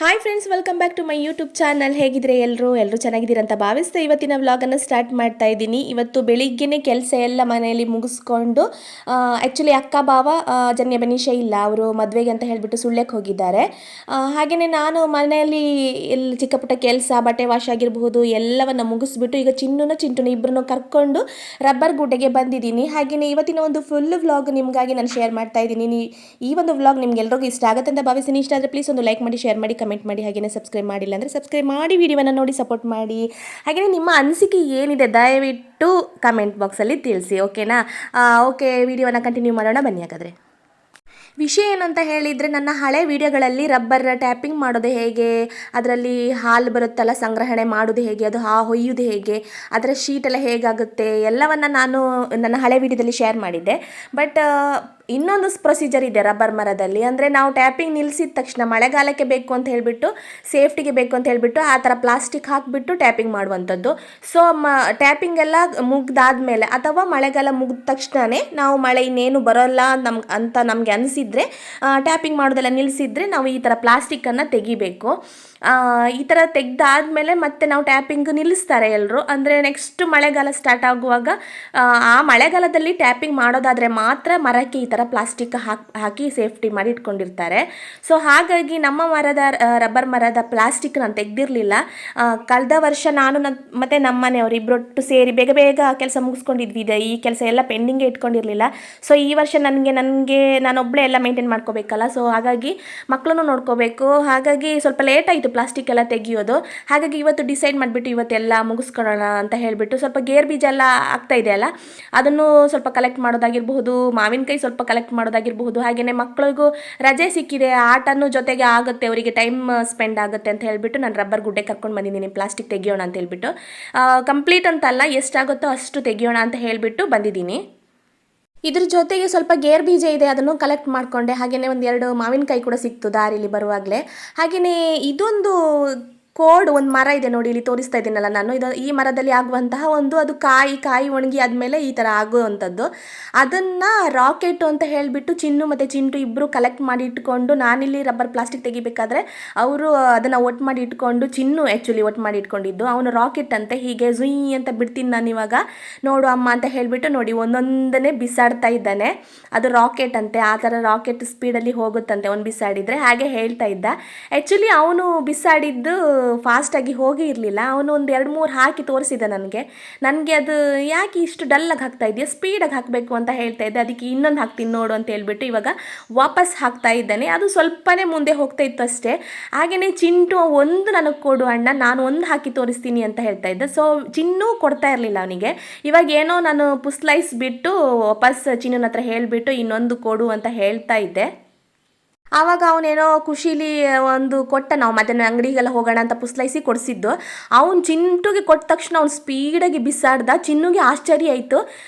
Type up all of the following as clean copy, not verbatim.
Hi friends, welcome back to my YouTube channel. ಹೇಗಿದ್ರೆ ಎಲ್ಲರೂ ಚೆನ್ನಾಗಿದ್ದೀರಂತ ಭಾವಿಸ್ತಾ ಇವತ್ತಿನ ವ್ಲಾಗನ್ನು ಸ್ಟಾರ್ಟ್ ಮಾಡ್ತಾ ಇದ್ದೀನಿ. ಇವತ್ತು ಬೆಳಿಗ್ಗೆನೇ ಕೆಲಸ ಎಲ್ಲ ಮನೆಯಲ್ಲಿ ಮುಗಿಸ್ಕೊಂಡು ಆ್ಯಕ್ಚುಲಿ ಅಕ್ಕ ಬಾವ ಜನ್ಯ ಬನೀಶ ಇಲ್ಲ, ಅವರು ಮದುವೆಗೆ ಅಂತ ಹೇಳಿಬಿಟ್ಟು ಸುಳ್ಯಕ್ಕೆ ಹೋಗಿದ್ದಾರೆ. ಹಾಗೆಯೇ ನಾನು ಮನೆಯಲ್ಲಿ ಚಿಕ್ಕ ಪುಟ್ಟ ಕೆಲಸ, ಬಟ್ಟೆ ವಾಶ್ ಆಗಿರಬಹುದು ಎಲ್ಲವನ್ನು ಮುಗಿಸ್ಬಿಟ್ಟು ಈಗ ಚಿಂಟುನ ಇಬ್ಬರನ್ನು ಕರ್ಕೊಂಡು ರಬ್ಬರ್ ಗುಡ್ಡೆಗೆ ಬಂದಿದ್ದೀನಿ. ಹಾಗೆಯೇ ಇವತ್ತಿನ ಒಂದು ಫುಲ್ ವ್ಲಾಗ್ ನಿಮಗಾಗಿ ನಾನು ಶೇರ್ ಮಾಡ್ತಾ ಇದ್ದೀನಿ. ಈ ಒಂದು ವ್ಲಾಗ್ ನಿಮ್ಗೆಲ್ರಿಗೂ ಇಷ್ಟ ಆಗುತ್ತೆ ಅಂತ ಭಾವಿಸ್ತೀನಿ. ಇಷ್ಟ ಆದರೆ ಪ್ಲೀಸ್ ಒಂದು ಲೈಕ್ ಮಾಡಿ, ಶೇರ್ ಮಾಡಿ, ಕಮೆಂಟ್ ಮಾಡಿ. ಹಾಗೆಯೇ ಸಬ್ಸ್ಕ್ರೈಬ್ ಮಾಡಿಲ್ಲ ಅಂದರೆ ಸಬ್ಸ್ಕ್ರೈಬ್ ಮಾಡಿ, ವಿಡಿಯೋವನ್ನು ನೋಡಿ ಸಪೋರ್ಟ್ ಮಾಡಿ. ಹಾಗೆಯೇ ನಿಮ್ಮ ಅನಿಸಿಕೆ ಏನಿದೆ ದಯವಿಟ್ಟು ಕಮೆಂಟ್ ಬಾಕ್ಸಲ್ಲಿ ತಿಳಿಸಿ, ಓಕೆನಾ? ಓಕೆ, ವಿಡಿಯೋವನ್ನು ಕಂಟಿನ್ಯೂ ಮಾಡೋಣ ಬನ್ನಿ. ಹಾಗಾದರೆ ವಿಷಯ ಏನಂತ ಹೇಳಿದರೆ, ನನ್ನ ಹಳೆ ವಿಡಿಯೋಗಳಲ್ಲಿ ರಬ್ಬರ್ ಟ್ಯಾಪಿಂಗ್ ಮಾಡೋದು ಹೇಗೆ, ಅದರಲ್ಲಿ ಹಾಲು ಬರುತ್ತಲ್ಲ ಸಂಗ್ರಹಣೆ ಮಾಡೋದು ಹೇಗೆ, ಅದು ಹೊಯ್ಯೋದು ಹೇಗೆ, ಅದರ ಶೀಟೆಲ್ಲ ಹೇಗಾಗುತ್ತೆ ಎಲ್ಲವನ್ನು ನಾನು ನನ್ನ ಹಳೆ ವಿಡಿಯೋದಲ್ಲಿ ಶೇರ್ ಮಾಡಿದ್ದೆ. ಬಟ್ ಇನ್ನೊಂದು ಪ್ರೊಸೀಜರ್ ಇದೆ ರಬ್ಬರ್ ಮರದಲ್ಲಿ. ಅಂದರೆ ನಾವು ಟ್ಯಾಪಿಂಗ್ ನಿಲ್ಲಿಸಿದ ತಕ್ಷಣ ಮಳೆಗಾಲಕ್ಕೆ ಬೇಕು ಅಂತ ಹೇಳಿಬಿಟ್ಟು, ಸೇಫ್ಟಿಗೆ ಬೇಕು ಅಂತ ಹೇಳಿಬಿಟ್ಟು ಆ ಥರ ಪ್ಲಾಸ್ಟಿಕ್ ಹಾಕಿಬಿಟ್ಟು ಟ್ಯಾಪಿಂಗ್ ಮಾಡುವಂಥದ್ದು. ಸೊ ಟ್ಯಾಪಿಂಗ್ ಎಲ್ಲ ಮುಗ್ದಾದ್ಮೇಲೆ ಅಥವಾ ಮಳೆಗಾಲ ಮುಗಿದ ತಕ್ಷಣವೇ ನಾವು ಮಳೆ ಇನ್ನೇನು ಬರೋಲ್ಲ ಅಂತ ನಮಗೆ ಅನಿಸಿದರೆ, ಟ್ಯಾಪಿಂಗ್ ಮಾಡೋದೆಲ್ಲ ನಿಲ್ಲಿಸಿದರೆ ನಾವು ಈ ಥರ ಪ್ಲಾಸ್ಟಿಕ್ಕನ್ನು ತೆಗಿಬೇಕು. ಈ ಥರ ತೆಗೆದಾದ್ಮೇಲೆ ಮತ್ತೆ ನಾವು ಟ್ಯಾಪಿಂಗ್ ನಿಲ್ಲಿಸ್ತಾರೆ ಎಲ್ಲರೂ. ಅಂದರೆ ನೆಕ್ಸ್ಟ್ ಮಳೆಗಾಲ ಸ್ಟಾರ್ಟ್ ಆಗುವಾಗ ಆ ಮಳೆಗಾಲದಲ್ಲಿ ಟ್ಯಾಪಿಂಗ್ ಮಾಡೋದಾದರೆ ಮಾತ್ರ ಮರಕ್ಕೆ ಈ ಥರ ಪ್ಲಾಸ್ಟಿಕ್ ಹಾಕಿ ಸೇಫ್ಟಿ ಮಾಡಿ ಇಟ್ಕೊಂಡಿರ್ತಾರೆ. ಸೊ ಹಾಗಾಗಿ ನಮ್ಮ ರಬ್ಬರ್ ಮರದ ಪ್ಲಾಸ್ಟಿಕ್ ನಾನು ತೆಗೆದಿರಲಿಲ್ಲ. ಕಳೆದ ವರ್ಷ ನಾನು ಮತ್ತು ನಮ್ಮ ಮನೆಯವರು ಇಬ್ಬರೊಟ್ಟು ಸೇರಿ ಬೇಗ ಕೆಲಸ ಮುಗಿಸ್ಕೊಂಡಿದ್ವಿ. ಈ ಕೆಲಸ ಎಲ್ಲ ಪೆಂಡಿಂಗೇ ಇಟ್ಕೊಂಡಿರಲಿಲ್ಲ. ಸೊ ಈ ವರ್ಷ ನನಗೆ ನಾನೊಬ್ಬಳೇ ಎಲ್ಲ ಮೇಂಟೈನ್ ಮಾಡ್ಕೋಬೇಕಲ್ಲ. ಸೊ ಹಾಗಾಗಿ ಮಕ್ಕಳನ್ನು ನೋಡ್ಕೋಬೇಕು. ಹಾಗಾಗಿ ಸ್ವಲ್ಪ ಲೇಟ್ ಆಯಿತು ಪ್ಲಾಸ್ಟಿಕ್ ಎಲ್ಲ ತೆಗಿಯೋದು. ಹಾಗಾಗಿ ಇವತ್ತು ಡಿಸೈಡ್ ಮಾಡಿಬಿಟ್ಟು ಇವತ್ತೆಲ್ಲ ಮುಗಿಸ್ಕೊಳ್ಳೋಣ ಅಂತ ಹೇಳಿಬಿಟ್ಟು, ಸ್ವಲ್ಪ ಗೇರ್ ಬೀಜ ಎಲ್ಲ ಆಗ್ತಾ ಇದೆ ಅಲ್ಲ, ಅದನ್ನು ಸ್ವಲ್ಪ ಕಲೆಕ್ಟ್ ಮಾಡೋದಾಗಿರಬಹುದು, ಮಾವಿನಕಾಯಿ ಸ್ವಲ್ಪ ಕಲೆಕ್ಟ್ ಮಾಡೋದಾಗಿರಬಹುದು. ಹಾಗೆಯೇ ಮಕ್ಕಳಿಗೂ ರಜೆ ಸಿಕ್ಕಿದೆ, ಆಟನೂ ಜೊತೆಗೆ ಆಗುತ್ತೆ, ಅವರಿಗೆ ಟೈಮ್ ಸ್ಪೆಂಡ್ ಆಗುತ್ತೆ ಅಂತ ಹೇಳಿಬಿಟ್ಟು ನಾನು ರಬ್ಬರ್ ಗುಡ್ಡೆ ಕರ್ಕೊಂಡು ಬಂದಿದ್ದೀನಿ. ಪ್ಲಾಸ್ಟಿಕ್ ತೆಗಿಯೋಣ ಅಂತ ಹೇಳಿಬಿಟ್ಟು, ಕಂಪ್ಲೀಟ್ ಅಂತಲ್ಲ, ಎಷ್ಟಾಗುತ್ತೋ ಅಷ್ಟು ತೆಗಿಯೋಣ ಅಂತ ಹೇಳಿಬಿಟ್ಟು ಬಂದಿದ್ದೀನಿ. ಇದ್ರ ಜೊತೆಗೆ ಸ್ವಲ್ಪ ಗೇರ್ ಬೀಜ ಇದೆ, ಅದನ್ನು ಕಲೆಕ್ಟ್ ಮಾಡಿಕೊಂಡೆ. ಹಾಗೆಯೇ ಒಂದು 2 ಮಾವಿನಕಾಯಿ ಕೂಡ ಸಿಕ್ತು ದಾರಿಲಿ ಬರುವಾಗಲೇ. ಹಾಗೆಯೇ ಇದೊಂದು ಒಂದು ಮರ ಇದೆ ನೋಡಿ, ಇಲ್ಲಿ ತೋರಿಸ್ತಾ ಇದ್ದೀನಲ್ಲ ನಾನು, ಈ ಮರದಲ್ಲಿ ಆಗುವಂತಹ ಅದು ಕಾಯಿ ಒಣಗಿ ಆದಮೇಲೆ ಈ ಥರ ಆಗುವಂಥದ್ದು. ಅದನ್ನು ರಾಕೆಟ್ ಅಂತ ಹೇಳಿಬಿಟ್ಟು ಚಿನ್ನು ಮತ್ತು ಚಿಂಟು ಇಬ್ಬರು ಕಲೆಕ್ಟ್ ಮಾಡಿ ಇಟ್ಕೊಂಡು, ನಾನಿಲ್ಲಿ ರಬ್ಬರ್ ಪ್ಲಾಸ್ಟಿಕ್ ತೆಗಿಬೇಕಾದ್ರೆ ಅವರು ಅದನ್ನು ಒಟ್ಟು ಮಾಡಿ ಇಟ್ಕೊಂಡು, ಚಿನ್ನು ಆ್ಯಕ್ಚುಲಿ ಒಟ್ಟು ಮಾಡಿ ಇಟ್ಕೊಂಡಿದ್ದು, ಅವನು ರಾಕೆಟ್ ಅಂತೆ ಹೀಗೆ ಝುಯ್ ಅಂತ ಬಿಡ್ತೀನಿ ನಾನು ಇವಾಗ ನೋಡು ಅಮ್ಮ ಅಂತ ಹೇಳಿಬಿಟ್ಟು ನೋಡಿ ಒಂದೊಂದನ್ನೇ ಬಿಸಾಡ್ತಾ ಇದ್ದಾನೆ. ಅದು ರಾಕೆಟ್ ಅಂತೆ, ಆ ಥರ ರಾಕೆಟ್ ಸ್ಪೀಡಲ್ಲಿ ಹೋಗುತ್ತಂತೆ ಅವನು ಬಿಸಾಡಿದರೆ, ಹಾಗೆ ಹೇಳ್ತಾ ಇದ್ದ. ಆ್ಯಕ್ಚುಲಿ ಅವನು ಬಿಸಾಡಿದ್ದು ಫಾಸ್ಟಾಗಿ ಹೋಗಿ ಇರಲಿಲ್ಲ. ಅವನು ಒಂದು 2-3 ಹಾಕಿ ತೋರಿಸಿದ ನನಗೆ ಅದು ಯಾಕೆ ಇಷ್ಟು ಡಲ್ಲಾಗಿ ಹಾಕ್ತಾ ಇದೆಯಾ, ಸ್ಪೀಡಾಗಿ ಹಾಕಬೇಕು ಅಂತ ಹೇಳ್ತಾ ಇದ್ದೆ. ಅದಕ್ಕೆ ಇನ್ನೊಂದು ಹಾಕ್ತೀನಿ ನೋಡು ಅಂತ ಹೇಳ್ಬಿಟ್ಟು ಇವಾಗ ವಾಪಸ್ ಹಾಕ್ತಾ ಇದ್ದಾನೆ. ಅದು ಸ್ವಲ್ಪನೇ ಮುಂದೆ ಹೋಗ್ತಾ ಇತ್ತು ಅಷ್ಟೇ. ಹಾಗೆಯೇ ಚಿಂಟು ಒಂದು ನನಗೆ ಕೊಡು ಅಣ್ಣ, ನಾನು ಒಂದು ಹಾಕಿ ತೋರಿಸ್ತೀನಿ ಅಂತ ಹೇಳ್ತಾ ಇದ್ದೆ. ಸೊ ಚಿನ್ನು ಕೊಡ್ತಾ ಇರಲಿಲ್ಲ ಅವನಿಗೆ. ಇವಾಗ ಏನೋ ನಾನು ಪುಸ್ಲೈಸ್ಬಿಟ್ಟು ವಾಪಸ್ ಚಿನ್ನನ ಹತ್ರ ಹೇಳಿಬಿಟ್ಟು ಇನ್ನೊಂದು ಕೊಡು ಅಂತ ಹೇಳ್ತಾ ಇದ್ದೆ. ಆವಾಗ ಅವನೇನೋ ಖುಷಿಲಿ ಒಂದು ಕೊಟ್ಟ. ನಾವು ಮಧ್ಯಾಹ್ನ ಅಂಗಡಿಗೆಲ್ಲ ಹೋಗೋಣ ಅಂತ ಪುಸ್ಲೈಸಿ ಕೊಡಿಸಿದ್ದು. ಅವನು ಚಿಂಟುಗೆ ಕೊಟ್ಟ ತಕ್ಷಣ ಅವ್ನು ಸ್ಪೀಡಾಗಿ ಬಿಸಾಡ್ದ. ಚಿನ್ನುಗೆ ಆಶ್ಚರ್ಯ ಆಯಿತು,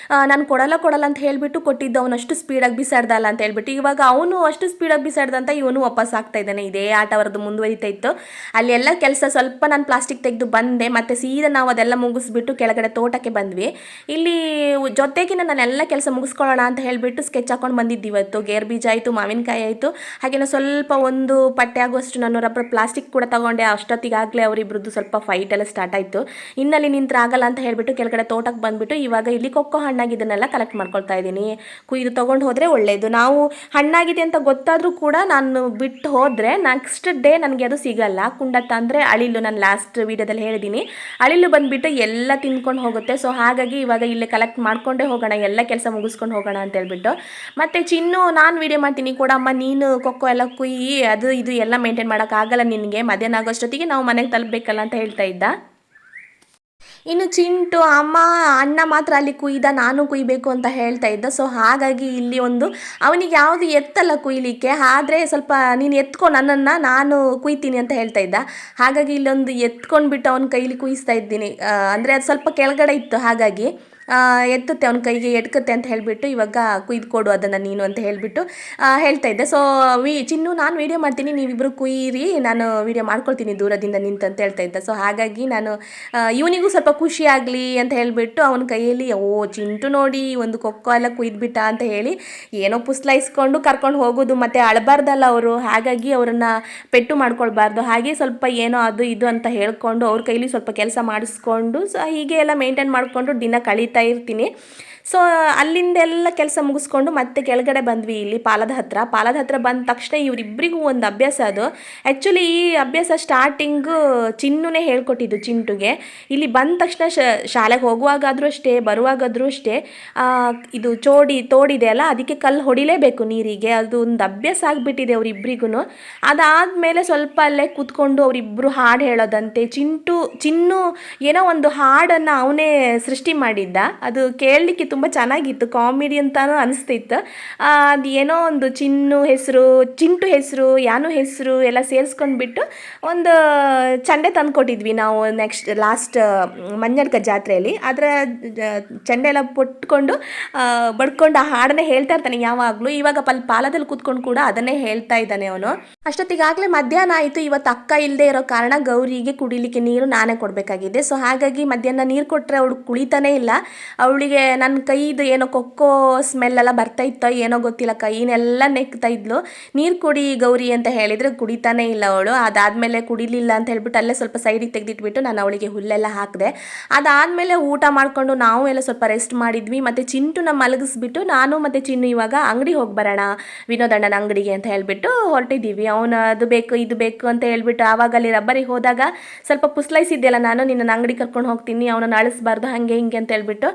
ನಾನು ಕೊಡಲ್ಲ ಅಂತ ಹೇಳಿಬಿಟ್ಟು ಕೊಟ್ಟಿದ್ದು, ಅವನು ಅಷ್ಟು ಸ್ಪೀಡಾಗಿ ಬಿಸಾಡ್ದಲ್ಲ ಅಂತ ಹೇಳ್ಬಿಟ್ಟು. ಇವಾಗ ಅವನು ಅಷ್ಟು ಸ್ಪೀಡಾಗಿ ಬಿಸಾಡ್ದಂತ ಇವನು ವಾಪಸ್ ಆಗ್ತಾ ಇದ್ದಾನೆ. ಇದೇ ಆಟ ಅವರದ್ದು ಮುಂದುವರಿತಾ ಇತ್ತು. ಅಲ್ಲಿ ಎಲ್ಲ ಕೆಲಸ ಸ್ವಲ್ಪ ನಾನು ಪ್ಲಾಸ್ಟಿಕ್ ತೆಗೆದು ಬಂದೆ, ಮತ್ತು ಸೀದಾ ನಾವು ಅದೆಲ್ಲ ಮುಗಿಸ್ಬಿಟ್ಟು ಕೆಳಗಡೆ ತೋಟಕ್ಕೆ ಬಂದ್ವಿ. ಇಲ್ಲಿ ಜೊತೆಗೆ ನಾನೆಲ್ಲ ಕೆಲಸ ಮುಗಿಸ್ಕೊಳ್ಳೋಣ ಅಂತ ಹೇಳಿಬಿಟ್ಟು ಸ್ಕೆಚ್ ಹಾಕೊಂಡು ಬಂದಿದ್ದು. ಇವತ್ತು ಗೇರ್ ಬೀಜ ಆಯಿತು, ಮಾವಿನಕಾಯಿ ಆಯಿತು, ಹಾಗೆ ಸ್ವಲ್ಪ ಒಂದು ಪಟ್ಟೆ ಆಗುವಷ್ಟು ನಾನು ರಬ್ಬರ್ ಪ್ಲಾಸ್ಟಿಕ್ ಕೂಡ ತಗೊಂಡೆ. ಅಷ್ಟೊತ್ತಿಗಾಗಲೇ ಅವರಿಬ್ರದ್ದು ಸ್ವಲ್ಪ ಫೈಟ್ ಎಲ್ಲ ಸ್ಟಾರ್ಟ್ ಆಯಿತು. ಇನ್ನಲ್ಲಿ ನಿಂತ್ರೆ ಆಗಲ್ಲ ಅಂತ ಹೇಳಿಬಿಟ್ಟು ಕೆಳಗಡೆ ತೋಟಕ್ಕೆ ಬಂದುಬಿಟ್ಟು ಇವಾಗ ಇಲ್ಲಿ ಕೊಕ್ಕೋ ಹಣ್ಣಾಗಿದ್ದನ್ನೆಲ್ಲ ಕಲೆಕ್ಟ್ ಮಾಡ್ಕೊಳ್ತಾ ಇದ್ದೀನಿ. ಕುಯ್ದು ತೊಗೊಂಡು ಹೋದರೆ ಒಳ್ಳೆಯದು. ನಾವು ಹಣ್ಣಾಗಿದೆ ಅಂತ ಗೊತ್ತಾದರೂ ಕೂಡ ನಾನು ಬಿಟ್ಟು ಹೋದರೆ ನೆಕ್ಸ್ಟ್ ಡೇ ನನಗೆ ಅದು ಸಿಗಲ್ಲ. ಕುಂಡತ್ತ ಅಂದರೆ ಅಳಿಲು, ನಾನು ಲಾಸ್ಟ್ ವೀಡಿಯೋದಲ್ಲಿ ಹೇಳಿದ್ದೀನಿ, ಅಳಿಲು ಬಂದುಬಿಟ್ಟು ಎಲ್ಲ ತಿನ್ಕೊಂಡು ಹೋಗುತ್ತೆ. ಸೊ ಹಾಗಾಗಿ ಇವಾಗ ಇಲ್ಲೇ ಕಲೆಕ್ಟ್ ಮಾಡ್ಕೊಂಡೇ ಹೋಗೋಣ, ಎಲ್ಲ ಕೆಲಸ ಮುಗಿಸ್ಕೊಂಡು ಹೋಗೋಣ ಅಂತ ಹೇಳ್ಬಿಟ್ಟು. ಮತ್ತು ಚಿನ್ನು, ನಾನು ವೀಡಿಯೋ ಮಾಡ್ತೀನಿ ಕೊಡಮ್ಮ, ನೀನು ಕೊಕ್ಕೋ ಎಲ್ಲ ಕುಯ್ಯಿ, ಅದು ಇದು ಎಲ್ಲ ಮೇಂಟೈನ್ ಮಾಡೋಕ್ಕಾಗಲ್ಲ ನಿನಗೆ, ಮಧ್ಯಾಹ್ನ ಆಗೋಷ್ಟೊತ್ತಿಗೆ ನಾವು ಮನೆಗೆ ತಲುಪಬೇಕಲ್ಲ ಅಂತ ಹೇಳ್ತಾ ಇದ್ದ. ಇನ್ನು ಚಿಂಟು ಅಣ್ಣ ಮಾತ್ರ ಅಲ್ಲಿ ಕುಯ್ದ, ನಾನು ಕುಯ್ಬೇಕು ಅಂತ ಹೇಳ್ತಾ ಇದ್ದ. ಸೊ ಹಾಗಾಗಿ ಇಲ್ಲಿ ಅವನಿಗೆ ಯಾವುದು ಎತ್ತಲ್ಲ ಕುಯ್ಲಿಕ್ಕೆ, ಆದರೆ ಸ್ವಲ್ಪ ನೀನು ಎತ್ಕೊ ನನ್ನನ್ನು, ನಾನು ಕುಯ್ತೀನಿ ಅಂತ ಹೇಳ್ತಾ ಇದ್ದ. ಹಾಗಾಗಿ ಇಲ್ಲೊಂದು ಎತ್ಕೊಂಡ್ಬಿಟ್ಟು ಅವನ ಕೈಲಿ ಕುಯ್ಸ್ತಾ ಇದ್ದೀನಿ. ಅಂದರೆ ಅದು ಸ್ವಲ್ಪ ಕೆಳಗಡೆ ಇತ್ತು, ಹಾಗಾಗಿ ಎತ್ತುತ್ತೆ ಅವ್ನ ಕೈಗೆ ಎಟ್ಕುತ್ತೆ ಅಂತ ಹೇಳಿಬಿಟ್ಟು ಇವಾಗ ಕುಯ್ದು ಕೊಡು ಅದನ್ನು ನೀನು ಅಂತ ಹೇಳಿಬಿಟ್ಟು ಹೇಳ್ತಾ ಇದ್ದೆ. ಸೊ ಚಿನ್ನು ನಾನು ವೀಡಿಯೋ ಮಾಡ್ತೀನಿ, ನೀವಿಬ್ಬರು ಕುಯ್ಯಿರಿ, ನಾನು ವೀಡಿಯೋ ಮಾಡ್ಕೊಳ್ತೀನಿ ದೂರದಿಂದ ನಿಂತು ಅಂತ ಹೇಳ್ತಾ ಇದ್ದೆ. ಸೊ ಹಾಗಾಗಿ ನಾನು ಇವನಿಗೂ ಸ್ವಲ್ಪ ಖುಷಿ ಆಗಲಿ ಅಂತ ಹೇಳಿಬಿಟ್ಟು ಅವನ ಕೈಯಲ್ಲಿ ಚಿಂಟು ನೋಡಿ ಒಂದು ಕೊಕ್ಕೋ ಎಲ್ಲ ಕುಯ್ದುಬಿಟ್ಟ ಅಂತ ಹೇಳಿ ಏನೋ ಪುಸ್ಲಾಯಿಸ್ಕೊಂಡು ಕರ್ಕೊಂಡು ಹೋಗೋದು, ಮತ್ತು ಅಳಬಾರ್ದಲ್ಲ ಅವರು, ಹಾಗಾಗಿ ಅವರನ್ನು ಪೆಟ್ಟು ಮಾಡ್ಕೊಳ್ಬಾರ್ದು. ಹಾಗೆ ಸ್ವಲ್ಪ ಏನೋ ಅದು ಇದು ಅಂತ ಹೇಳ್ಕೊಂಡು ಅವ್ರ ಕೈಲಿ ಸ್ವಲ್ಪ ಕೆಲಸ ಮಾಡಿಸ್ಕೊಂಡು ಸೊ ಹೀಗೆ ಎಲ್ಲ ಮೇಂಟೈನ್ ಮಾಡಿಕೊಂಡು ದಿನ ಕಳೀತಾ ಇರ್ತೀನಿ. ಸೊ ಅಲ್ಲಿಂದೆಲ್ಲ ಕೆಲಸ ಮುಗಿಸ್ಕೊಂಡು ಮತ್ತೆ ಕೆಳಗಡೆ ಬಂದ್ವಿ, ಇಲ್ಲಿ ಪಾಲದ ಹತ್ರ ಬಂದ ತಕ್ಷಣ ಇವರಿಬ್ಬರಿಗೂ ಒಂದು ಅಭ್ಯಾಸ. ಅದು ಆ್ಯಕ್ಚುಲಿ ಈ ಅಭ್ಯಾಸ ಸ್ಟಾರ್ಟಿಂಗು ಚಿನ್ನುನೇ ಹೇಳ್ಕೊಟ್ಟಿದ್ದು ಚಿಂಟುಗೆ. ಇಲ್ಲಿ ಬಂದ ತಕ್ಷಣ ಶಾಲೆಗೆ ಹೋಗುವಾಗಾದರೂ ಅಷ್ಟೇ, ಬರುವಾಗಾದರೂ ಅಷ್ಟೇ, ಇದು ತೋಡಿದೆ ಅಲ್ಲ, ಅದಕ್ಕೆ ಕಲ್ಲು ಹೊಡಿಲೇಬೇಕು ನೀರಿಗೆ. ಅದು ಒಂದು ಅಭ್ಯಾಸ ಆಗಿಬಿಟ್ಟಿದೆ ಅವರಿಬ್ಬರಿಗೂ. ಅದಾದಮೇಲೆ ಸ್ವಲ್ಪ ಅಲ್ಲೇ ಕೂತ್ಕೊಂಡು ಅವರಿಬ್ಬರು ಹಾಡು ಹೇಳೋದಂತೆ. ಚಿನ್ನು ಏನೋ ಒಂದು ಹಾಡನ್ನು ಅವನೇ ಸೃಷ್ಟಿ ಮಾಡಿದ್ದ, ಅದು ಕೇಳಲಿಕ್ಕೆ ತುಂಬ ಚೆನ್ನಾಗಿತ್ತು, ಕಾಮಿಡಿ ಅಂತಲೂ ಅನಿಸ್ತಿತ್ತು. ಅದು ಏನೋ ಒಂದು ಚಿಂಟು ಹೆಸರು ಯಾನು ಹೆಸರು ಎಲ್ಲ ಸೇರಿಸ್ಕೊಂಡ್ಬಿಟ್ಟು ಒಂದು ಚಂಡೆ ತಂದುಕೊಟ್ಟಿದ್ವಿ ನಾವು ಲಾಸ್ಟ್ ಮಂಜಡ್ಕ ಜಾತ್ರೆಯಲ್ಲಿ. ಅದರ ಚಂಡೆ ಎಲ್ಲ ಪೊಟ್ಕೊಂಡು ಬಡ್ಕೊಂಡು ಆ ಹಾಡನ್ನೇ ಹೇಳ್ತಾ ಇರ್ತಾನೆ ಯಾವಾಗಲೂ. ಇವಾಗ ಪಾಲದಲ್ಲಿ ಕೂತ್ಕೊಂಡು ಕೂಡ ಅದನ್ನೇ ಹೇಳ್ತಾ ಇದ್ದಾನೆ ಅವನು. ಅಷ್ಟೊತ್ತಿಗಾಗಲೇ ಮಧ್ಯಾಹ್ನ ಆಯಿತು. ಇವತ್ತು ಅಕ್ಕ ಇಲ್ಲದೆ ಇರೋ ಕಾರಣ ಗೌರಿಗೆ ಕುಡಿಲಿಕ್ಕೆ ನೀರು ನಾನೇ ಕೊಡಬೇಕಾಗಿದೆ. ಸೊ ಹಾಗಾಗಿ ಮಧ್ಯಾಹ್ನ ನೀರು ಕೊಟ್ಟರೆ ಅವಳು ಕುಳಿತಾನೇ ಇಲ್ಲ. ಅವಳಿಗೆ ನನ್ನ ಕೈದು ಏನೋ ಕೊಕ್ಕೋ ಸ್ಮೆಲ್ಲೆಲ್ಲ ಬರ್ತಾ ಇತ್ತೋ ಏನೋ ಗೊತ್ತಿಲ್ಲ, ಕೈನೆಲ್ಲ ನೆಕ್ತಾ ಇದ್ಲು. ನೀರು ಕುಡಿ ಗೌರಿ ಅಂತ ಹೇಳಿದರೆ ಕುಡಿತಾನೇ ಇಲ್ಲ ಅವಳು. ಅದಾದಮೇಲೆ ಕುಡಿಲಿಲ್ಲ ಅಂತ ಹೇಳ್ಬಿಟ್ಟು ಅಲ್ಲೇ ಸ್ವಲ್ಪ ಸೈಡಿಗೆ ತೆಗೆದಿಟ್ಬಿಟ್ಟು ನಾನು ಅವಳಿಗೆ ಹುಲ್ಲೆಲ್ಲ ಹಾಕಿದೆ. ಅದಾದಮೇಲೆ ಊಟ ಮಾಡಿಕೊಂಡು ನಾವು ಎಲ್ಲ ಸ್ವಲ್ಪ ರೆಸ್ಟ್ ಮಾಡಿದ್ವಿ. ಮತ್ತು ಚಿಂಟುನ ಮಲಗಿಸ್ಬಿಟ್ಟು ನಾನು ಮತ್ತು ಚಿನ್ನು ಇವಾಗ ಅಂಗಡಿ ಹೋಗಿ ಬರೋಣ, ವಿನೋದಣ್ಣನ ಅಂಗಡಿಗೆ ಅಂತ ಹೇಳಿಬಿಟ್ಟು ಹೊರಟಿದ್ದೀವಿ. ಅವನು ಅದು ಬೇಕು ಇದು ಬೇಕು ಅಂತ ಹೇಳ್ಬಿಟ್ಟು ಆವಾಗ ಅಲ್ಲಿ ರಬ್ಬರಿಗೆ ಹೋದಾಗ ಸ್ವಲ್ಪ ಪುಸ್ಲೈಸಿದ್ದೆಲ್ಲ, ನಾನು ನಿನ್ನ ಅಂಗಡಿ ಕರ್ಕೊಂಡು ಹೋಗ್ತೀನಿ, ಅವನನ್ನು ಅಳಿಸ್ಬಾರ್ದು ಹಾಗೆ ಹಿಂಗೆ ಅಂತ ಹೇಳ್ಬಿಟ್ಟು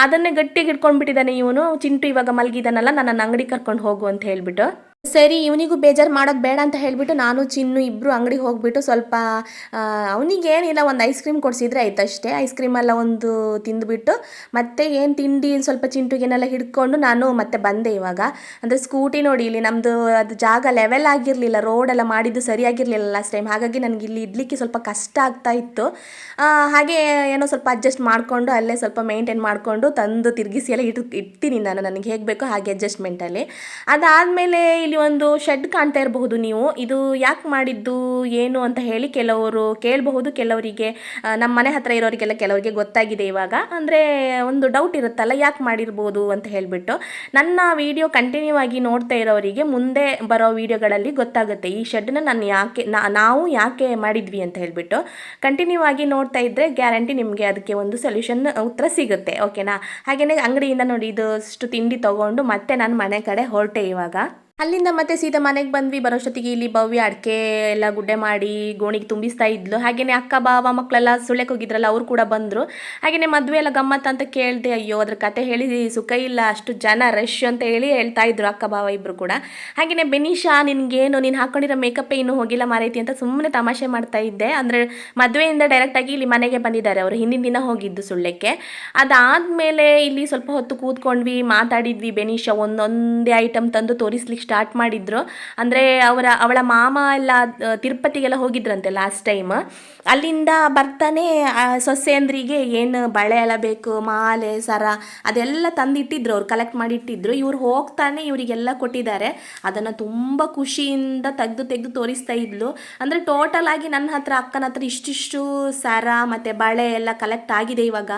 ಅದನ್ನೇ ಗಟ್ಟಿಗೆ ಇಟ್ಕೊಂಡ್ಬಿಟ್ಟಿದ್ದಾನೆ ಇವನು. ಚಿಂಟು ಇವಾಗ ಮಲಗಿದಾನಲ್ಲ, ನನ್ನ ಅಂಗಡಿ ಕರ್ಕೊಂಡು ಹೋಗು ಅಂತ ಹೇಳ್ಬಿಟ್ಟು. ಸರಿ, ಇವನಿಗೂ ಬೇಜಾರು ಮಾಡೋದು ಬೇಡ ಅಂತ ಹೇಳಿಬಿಟ್ಟು ನಾನು ಚಿನ್ನು ಇಬ್ಬರು ಅಂಗಡಿಗೆ ಹೋಗ್ಬಿಟ್ಟು ಸ್ವಲ್ಪ ಅವನಿಗೇನಿಲ್ಲ ಒಂದು ಐಸ್ ಕ್ರೀಮ್ ಕೊಡಿಸಿದ್ರೆ ಆಯ್ತು ಅಷ್ಟೇ. ಐಸ್ ಕ್ರೀಮೆಲ್ಲ ಒಂದು ತಿಂದುಬಿಟ್ಟು ಮತ್ತೆ ಏನು ತಿಂಡಿ ಸ್ವಲ್ಪ ಚಿಂಟುಗೇನೆಲ್ಲ ಹಿಡ್ಕೊಂಡು ನಾನು ಮತ್ತೆ ಬಂದೆ ಇವಾಗ. ಅಂದರೆ ಸ್ಕೂಟಿ ನೋಡಿ, ಇಲ್ಲಿ ನಮ್ಮದು ಅದು ಜಾಗ ಲೆವೆಲ್ ಆಗಿರಲಿಲ್ಲ, ರೋಡೆಲ್ಲ ಮಾಡಿದ್ದು ಸರಿಯಾಗಿರಲಿಲ್ಲ ಲಾಸ್ಟ್ ಟೈಮ್. ಹಾಗಾಗಿ ನನಗೆ ಇಲ್ಲಿ ಇಡ್ಲಿಕ್ಕೆ ಸ್ವಲ್ಪ ಕಷ್ಟ ಆಗ್ತಾ ಇತ್ತು. ಹಾಗೆ ಏನೋ ಸ್ವಲ್ಪ ಅಡ್ಜಸ್ಟ್ ಮಾಡಿಕೊಂಡು ಅಲ್ಲೇ ಸ್ವಲ್ಪ ಮೇಂಟೈನ್ ಮಾಡಿಕೊಂಡು ತಂದು ತಿರುಗಿಸಿ ಎಲ್ಲ ಇಡ್ತೀನಿ ನಾನು, ನನಗೆ ಹೇಗೆ ಬೇಕೋ ಹಾಗೆ ಅಡ್ಜಸ್ಟ್ಮೆಂಟಲ್ಲಿ. ಅದಾದಮೇಲೆ ಇಲ್ಲಿ ಒಂದು ಶೆಡ್ ಕಾಣ್ತಾ ಇರಬಹುದು ನೀವು. ಇದು ಯಾಕೆ ಮಾಡಿದ್ದು ಏನು ಅಂತ ಹೇಳಿ ಕೆಲವರು ಕೇಳಬಹುದು, ಕೆಲವರಿಗೆ ನಮ್ಮ ಮನೆ ಹತ್ರ ಇರೋರಿಗೆಲ್ಲ ಕೆಲವರಿಗೆ ಗೊತ್ತಾಗಿದೆ ಇವಾಗ. ಅಂದರೆ ಒಂದು ಡೌಟ್ ಇರುತ್ತಲ್ಲ ಯಾಕೆ ಮಾಡಿರ್ಬೋದು ಅಂತ ಹೇಳಿಬಿಟ್ಟು. ನನ್ನ ವಿಡಿಯೋ ಕಂಟಿನ್ಯೂ ಆಗಿ ನೋಡ್ತಾ ಇರೋರಿಗೆ ಮುಂದೆ ಬರೋ ವಿಡಿಯೋಗಳಲ್ಲಿ ಗೊತ್ತಾಗುತ್ತೆ ಈ ಶೆಡ್ನ ನಾವು ಯಾಕೆ ಮಾಡಿದ್ವಿ ಅಂತ ಹೇಳಿಬಿಟ್ಟು. ಕಂಟಿನ್ಯೂ ಆಗಿ ನೋಡ್ತಾ ಇದ್ದರೆ ಗ್ಯಾರಂಟಿ ನಿಮಗೆ ಅದಕ್ಕೆ ಒಂದು ಸೊಲ್ಯೂಷನ್ ಉತ್ತರ ಸಿಗುತ್ತೆ, ಓಕೆನಾ. ಹಾಗೆಯೇ ಅಂಗಡಿಯಿಂದ ನೋಡಿ ಇಷ್ಟು ತಿಂಡಿ ತೊಗೊಂಡು ಮತ್ತೆ ನಾನು ಮನೆ ಕಡೆ ಹೊರಟೆ ಇವಾಗ. ಅಲ್ಲಿಂದ ಮತ್ತೆ ಸೀದಾ ಮನೆಗೆ ಬಂದ್ವಿ. ಬರೋಷ್ಟೊತ್ತಿಗೆ ಇಲ್ಲಿ ಭವ್ಯ ಅಡಿಕೆ ಎಲ್ಲ ಗುಡ್ಡೆ ಮಾಡಿ ಗೋಣಿಗೆ ತುಂಬಿಸ್ತಾ ಇದ್ಲು. ಹಾಗೆಯೇ ಅಕ್ಕ ಬಾವ ಮಕ್ಕಳೆಲ್ಲ ಸುಳ್ಯಕ್ಕೆ ಹೋಗಿದ್ರಲ್ಲ, ಅವರು ಕೂಡ ಬಂದರು. ಹಾಗೆಯೇ ಮದುವೆ ಎಲ್ಲ ಗಮ್ಮತ್ತು ಅಂತ ಕೇಳಿದೆ. ಅಯ್ಯೋ ಅದ್ರ ಕತೆ ಹೇಳಿ ಸುಖ ಇಲ್ಲ, ಅಷ್ಟು ಜನ ರಶ್ ಅಂತ ಹೇಳಿ ಹೇಳ್ತಾ ಇದ್ರು ಅಕ್ಕ ಬಾವ ಇಬ್ಬರು ಕೂಡ. ಹಾಗೆಯೇ ಬೆನಿಶಾ ನಿನಗೇನು, ನೀನು ಹಾಕ್ಕೊಂಡಿರೋ ಮೇಕಪ್ಪೇ ಇನ್ನೂ ಹೋಗಿಲ್ಲ ಮಾರೈತಿ ಅಂತ ಸುಮ್ಮನೆ ತಮಾಷೆ ಮಾಡ್ತಾ ಇದ್ದೆ. ಅಂದರೆ ಮದುವೆಯಿಂದ ಡೈರೆಕ್ಟಾಗಿ ಇಲ್ಲಿ ಮನೆಗೆ ಬಂದಿದ್ದಾರೆ ಅವರು, ಹಿಂದಿನ ದಿನ ಹೋಗಿದ್ದು ಸುಳ್ಯಕ್ಕೆ. ಅದಾದಮೇಲೆ ಇಲ್ಲಿ ಸ್ವಲ್ಪ ಹೊತ್ತು ಕೂತ್ಕೊಂಡ್ವಿ, ಮಾತಾಡಿದ್ವಿ. ಬೆನಿಶಾ ಒಂದೊಂದೇ ಐಟಮ್ ತಂದು ತೋರಿಸ್ಲಿಕ್ಕೆ ಸ್ಟಾರ್ಟ್ ಮಾಡಿದ್ರು. ಅಂದರೆ ಅವಳ ಮಾಮ ಎಲ್ಲ ತಿರುಪತಿಗೆಲ್ಲ ಹೋಗಿದ್ರಂತೆ ಲಾಸ್ಟ್ ಟೈಮ್. ಅಲ್ಲಿಂದ ಬರ್ತಾನೆ ಸೊಸೆಯಂದ್ರಿಗೆ ಏನು ಬಳೆ ಎಲ್ಲ ಬೇಕು, ಮಾಲೆ ಸರ ಅದೆಲ್ಲ ತಂದಿಟ್ಟಿದ್ರು, ಅವ್ರು ಕಲೆಕ್ಟ್ ಮಾಡಿ ಇಟ್ಟಿದ್ರು. ಇವ್ರು ಹೋಗ್ತಾನೆ ಇವರಿಗೆಲ್ಲ ಕೊಟ್ಟಿದ್ದಾರೆ. ಅದನ್ನು ತುಂಬ ಖುಷಿಯಿಂದ ತೆಗೆದು ತೋರಿಸ್ತಾ ಇದ್ಲು. ಅಂದರೆ ಟೋಟಲ್ ಆಗಿ ನನ್ನ ಹತ್ರ ಅಕ್ಕನ ಹತ್ರ ಇಷ್ಟಿಷ್ಟು ಸರ ಮತ್ತು ಬಳೆ ಎಲ್ಲ ಕಲೆಕ್ಟ್ ಆಗಿದೆ ಇವಾಗ.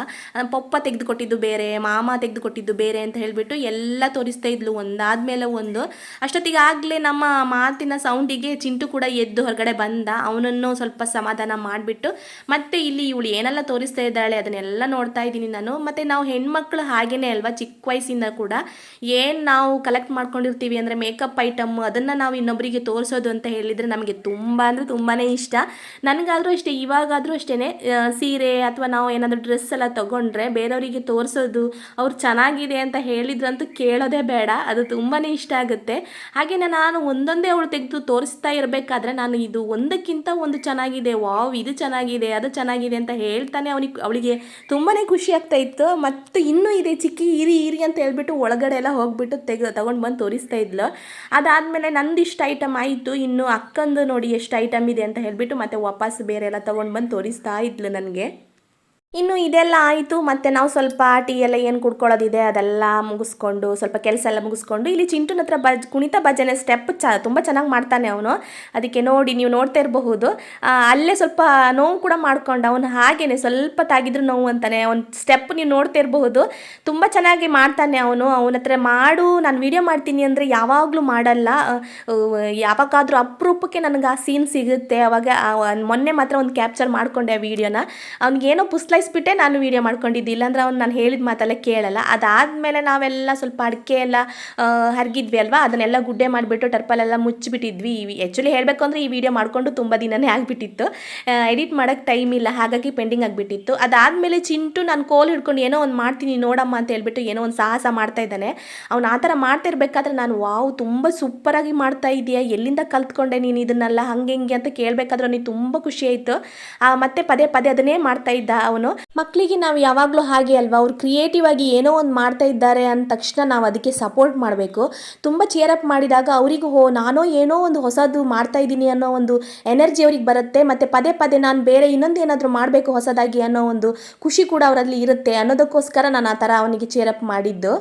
ಪಪ್ಪ ತೆಗೆದುಕೊಟ್ಟಿದ್ದು ಬೇರೆ, ಮಾಮ ತೆಗೆದುಕೊಟ್ಟಿದ್ದು ಬೇರೆ ಅಂತ ಹೇಳಿಬಿಟ್ಟು ಎಲ್ಲ ತೋರಿಸ್ತಾ ಇದ್ಲು ಒಂದಾದ್ಮೇಲೆ ಒಂದು. ಅಷ್ಟೊತ್ತಿಗಾಗಲೇ ನಮ್ಮ ಮಾತಿನ ಸೌಂಡಿಗೆ ಚಿಂಟು ಕೂಡ ಎದ್ದು ಹೊರಗಡೆ ಬಂದ. ಅವನನ್ನು ಸ್ವಲ್ಪ ಸಮಾಧಾನ ಮಾಡಿಬಿಟ್ಟು ಮತ್ತೆ ಇಲ್ಲಿ ಇವಳು ಏನೆಲ್ಲ ತೋರಿಸ್ತಾ ಇದ್ದಾಳೆ ಅದನ್ನೆಲ್ಲ ನೋಡ್ತಾ ಇದ್ದೀನಿ ನಾನು. ಮತ್ತು ನಾವು ಹೆಣ್ಮಕ್ಳು ಹಾಗೇ ಅಲ್ವಾ, ಚಿಕ್ಕ ವಯಸ್ಸಿಂದ ಕೂಡ ಏನು ನಾವು ಕಲೆಕ್ಟ್ ಮಾಡ್ಕೊಂಡಿರ್ತೀವಿ ಅಂದರೆ ಮೇಕಪ್ ಐಟಮ್, ಅದನ್ನು ನಾವು ಇನ್ನೊಬ್ಬರಿಗೆ ತೋರಿಸೋದು ಅಂತ ಹೇಳಿದರೆ ನಮಗೆ ತುಂಬ ಅಂದರೆ ತುಂಬಾ ಇಷ್ಟ. ನನಗಾದರೂ ಅಷ್ಟೇ, ಇವಾಗಾದರೂ ಅಷ್ಟೇ, ಸೀರೆ ಅಥವಾ ನಾವು ಏನಾದರೂ ಡ್ರೆಸ್ ಎಲ್ಲ ತೊಗೊಂಡ್ರೆ ಬೇರೆಯವರಿಗೆ ತೋರಿಸೋದು, ಅವ್ರು ಚೆನ್ನಾಗಿದೆ ಅಂತ ಹೇಳಿದ್ರಂತೂ ಕೇಳೋದೇ ಬೇಡ, ಅದು ತುಂಬಾ ಇಷ್ಟ ಆಗುತ್ತೆ. ಹಾಗೆ ನಾನು ಒಂದೊಂದೇ ಅವಳು ತೆಗೆದು ತೋರಿಸ್ತಾ ಇರಬೇಕಾದ್ರೆ ನಾನು ಇದು ಒಂದಕ್ಕಿಂತ ಒಂದು ಚೆನ್ನಾಗಿದೆ, ವಾವ್ ಇದು ಚೆನ್ನಾಗಿದೆ ಅದು ಚೆನ್ನಾಗಿದೆ ಅಂತ ಹೇಳ್ತಾನೆ ಅವಳಿಗೆ ತುಂಬಾ ಖುಷಿ ಆಗ್ತಾ ಇತ್ತು. ಮತ್ತು ಇನ್ನೂ ಇದೆ ಚಿಕ್ಕಿ ಇರಿ ಅಂತ ಹೇಳ್ಬಿಟ್ಟು ಒಳಗಡೆ ಎಲ್ಲ ಹೋಗ್ಬಿಟ್ಟು ತಗೊಂಡು ಬಂದು ತೋರಿಸ್ತಾ ಇದ್ಲು. ಅದಾದಮೇಲೆ ನಂದು ಇಷ್ಟು ಐಟಮ್ ಆಯಿತು, ಇನ್ನು ಅಕ್ಕಂದು ನೋಡಿ ಎಷ್ಟು ಐಟಮ್ ಇದೆ ಅಂತ ಹೇಳ್ಬಿಟ್ಟು ಮತ್ತೆ ವಾಪಸ್ ಬೇರೆ ಎಲ್ಲ ತೊಗೊಂಡು ಬಂದು ತೋರಿಸ್ತಾ ಇದ್ಲು ನನಗೆ. ಇನ್ನು ಇದೆಲ್ಲ ಆಯಿತು. ಮತ್ತು ನಾವು ಸ್ವಲ್ಪ ಟೀ ಎಲ್ಲ ಏನು ಕುಡ್ಕೊಳ್ಳೋದಿದೆ ಅದೆಲ್ಲ ಮುಗಿಸ್ಕೊಂಡು, ಸ್ವಲ್ಪ ಕೆಲಸ ಎಲ್ಲ ಮುಗಿಸ್ಕೊಂಡು, ಇಲ್ಲಿ ಚಿಂಟುನ ಹತ್ರ ಕುಣಿತ ಭಜನೆ ಸ್ಟೆಪ್ ತುಂಬ ಚೆನ್ನಾಗಿ ಮಾಡ್ತಾನೆ ಅವನು. ಅದಕ್ಕೆ ನೋಡಿ ನೀವು ನೋಡ್ತಾ ಇರಬಹುದು. ಅಲ್ಲೇ ಸ್ವಲ್ಪ ನೋವು ಕೂಡ ಮಾಡ್ಕೊಂಡ ಅವನು. ಹಾಗೇನೆ ಸ್ವಲ್ಪ ತಾಗಿದ್ರು ನೋವು ಅಂತಾನೆ. ಅವ್ನ ಸ್ಟೆಪ್ ನೀವು ನೋಡ್ತಾ ಇರಬಹುದು. ತುಂಬ ಚೆನ್ನಾಗಿ ಮಾಡ್ತಾನೆ ಅವನು. ಅವನ ಹತ್ರ ನಾನು ವೀಡಿಯೋ ಮಾಡ್ತೀನಿ ಅಂದರೆ ಯಾವಾಗಲೂ ಮಾಡಲ್ಲ. ಯಾವಾಗಾದರೂ ಅಪರೂಪಕ್ಕೆ ನನಗೆ ಆ ಸೀನ್ ಸಿಗುತ್ತೆ. ಅವಾಗ ಮೊನ್ನೆ ಮಾತ್ರ ಒಂದು ಕ್ಯಾಪ್ಚರ್ ಮಾಡ್ಕೊಂಡೆ ಆ ವೀಡಿಯೋನ. ಅವ್ನಿಗೇನೋ ಪುಸ್ಲೈಸ್ಬಿಟ್ಟೆ ನಾನು ವೀಡಿಯೋ ಮಾಡ್ಕೊಂಡಿದ್ದು. ಇಲ್ಲಾಂದ್ರೆ ಅವ್ನು ನಾನು ಹೇಳಿದ ಮಾತೆಲ್ಲ ಕೇಳಲ್ಲ. ಅದಾದಮೇಲೆ ನಾವೆಲ್ಲ ಸ್ವಲ್ಪ ಅಡಿಕೆ ಎಲ್ಲ ಹರಗಿದ್ವಿ ಅಲ್ವಾ, ಅದನ್ನೆಲ್ಲ ಗುಡ್ಡೆ ಮಾಡಿಬಿಟ್ಟು ಟರ್ಪಲೆಲ್ಲ ಮುಚ್ಚಿಬಿಟ್ಟಿದ್ವಿ. ಆ್ಯಕ್ಚುಲಿ ಹೇಳಬೇಕು ಅಂದರೆ ಈ ವಿಡಿಯೋ ಮಾಡಿಕೊಂಡು ತುಂಬ ದಿನವೇ ಆಗಿಬಿಟ್ಟಿತ್ತು. ಎಡಿಟ್ ಮಾಡೋಕ್ಕೆ ಟೈಮ್ ಇಲ್ಲ, ಹಾಗಾಗಿ ಪೆಂಡಿಂಗ್ ಆಗಿಬಿಟ್ಟಿತ್ತು. ಅದಾದಮೇಲೆ ಚಿಂಟು ನಾನು ಕೋಲ್ ಹಿಡ್ಕೊಂಡು ಏನೋ ಒಂದು ಮಾಡ್ತೀನಿ ನೋಡಮ್ಮ ಅಂತ ಹೇಳ್ಬಿಟ್ಟು ಏನೋ ಒಂದು ಸಾಹಸ ಮಾಡ್ತಾ ಇದ್ದಾನೆ. ಅವ್ನು ಆ ಥರ ಮಾಡ್ತಿರ್ಬೇಕಾದ್ರೆ ನಾನು ವಾವ್ ತುಂಬ ಸೂಪರಾಗಿ ಮಾಡ್ತಾ ಇದೆಯಾ, ಎಲ್ಲಿಂದ ಕಲ್ತ್ಕೊಂಡೆ ನೀನು ಇದನ್ನೆಲ್ಲ, ಹಂಗೆ ಹಿಂಗೆ ಅಂತ ಕೇಳಬೇಕಾದ್ರೆ ಅವನಿಗೆ ತುಂಬ ಖುಷಿ ಆಯಿತು. ಮತ್ತೆ ಪದೇ ಪದೇ ಅದನ್ನೇ ಮಾಡ್ತಾ ಇದ್ದ ಅವನು. ಮಕ್ಕಳಿಗೆ ನಾವು ಯಾವಾಗಲೂ ಹಾಗೆ ಅಲ್ವಾ, ಅವ್ರು ಕ್ರಿಯೇಟಿವ್ ಆಗಿ ಏನೋ ಒಂದು ಮಾಡ್ತಾ ಇದ್ದಾರೆ ಅಂದ ತಕ್ಷಣ ನಾವು ಅದಕ್ಕೆ ಸಪೋರ್ಟ್ ಮಾಡಬೇಕು. ತುಂಬ ಚೇರಪ್ ಮಾಡಿದಾಗ ಅವರಿಗೂ ನಾನೋ ಏನೋ ಒಂದು ಹೊಸದು ಮಾಡ್ತಾ ಇದ್ದೀನಿ ಅನ್ನೋ ಒಂದು ಎನರ್ಜಿ ಅವ್ರಿಗೆ ಬರುತ್ತೆ. ಮತ್ತು ಪದೇ ಪದೇ ನಾನು ಬೇರೆ ಇನ್ನೊಂದು ಏನಾದರೂ ಮಾಡಬೇಕು ಹೊಸದಾಗಿ ಅನ್ನೋ ಒಂದು ಖುಷಿ ಕೂಡ ಅವರಲ್ಲಿ ಇರುತ್ತೆ ಅನ್ನೋದಕ್ಕೋಸ್ಕರ ನಾನು ಆ ಥರ ಅವನಿಗೆ ಚೇರಪ್ ಮಾಡಿದ್ದು.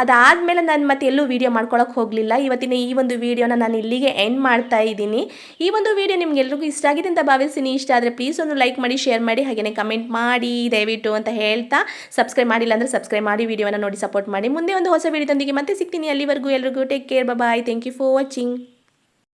ಅದಾದಮೇಲೆ ನಾನು ಮತ್ತೆ ಎಲ್ಲೂ ವೀಡಿಯೋ ಮಾಡ್ಕೊಳಕ್ಕೆ ಹೋಗಲಿಲ್ಲ. ಇವತ್ತಿನ ಈ ಒಂದು ವೀಡಿಯೋನ ನಾನು ಇಲ್ಲಿಗೆ ಎಂಡ್ ಮಾಡ್ತಾ ಇದ್ದೀನಿ. ಈ ಒಂದು ವೀಡಿಯೋ ನಿಮ್ಗೆಲ್ರಿಗೂ ಇಷ್ಟ ಆಗಿದೆ ಅಂತ ಭಾವಿಸ್ತೀನಿ. ಇಷ್ಟ ಆದರೆ ಪ್ಲೀಸ್ ಒಂದು ಲೈಕ್ ಮಾಡಿ, ಶೇರ್ ಮಾಡಿ, ಹಾಗೆಯೇ ಕಮೆಂಟ್ ಮಾಡಿ ದಯವಿಟ್ಟು ಅಂತ ಹೇಳ್ತಾ, ಸಬ್ಸ್ಕ್ರೈಬ್ ಮಾಡಿಲ್ಲ ಅಂದರೆ ಸಬ್ಸ್ಕ್ರೈಬ್ ಮಾಡಿ, ವೀಡಿಯೋನ ನೋಡಿ ಸಪೋರ್ಟ್ ಮಾಡಿ. ಮುಂದೆ ಒಂದು ಹೊಸ ವೀಡಿಯೋದೊಂದಿಗೆ ಮತ್ತೆ ಸಿಗ್ತೀನಿ. ಅಲ್ಲಿವರೆಗೂ ಎಲ್ರಿಗೂ take care, bye, thank you for watching.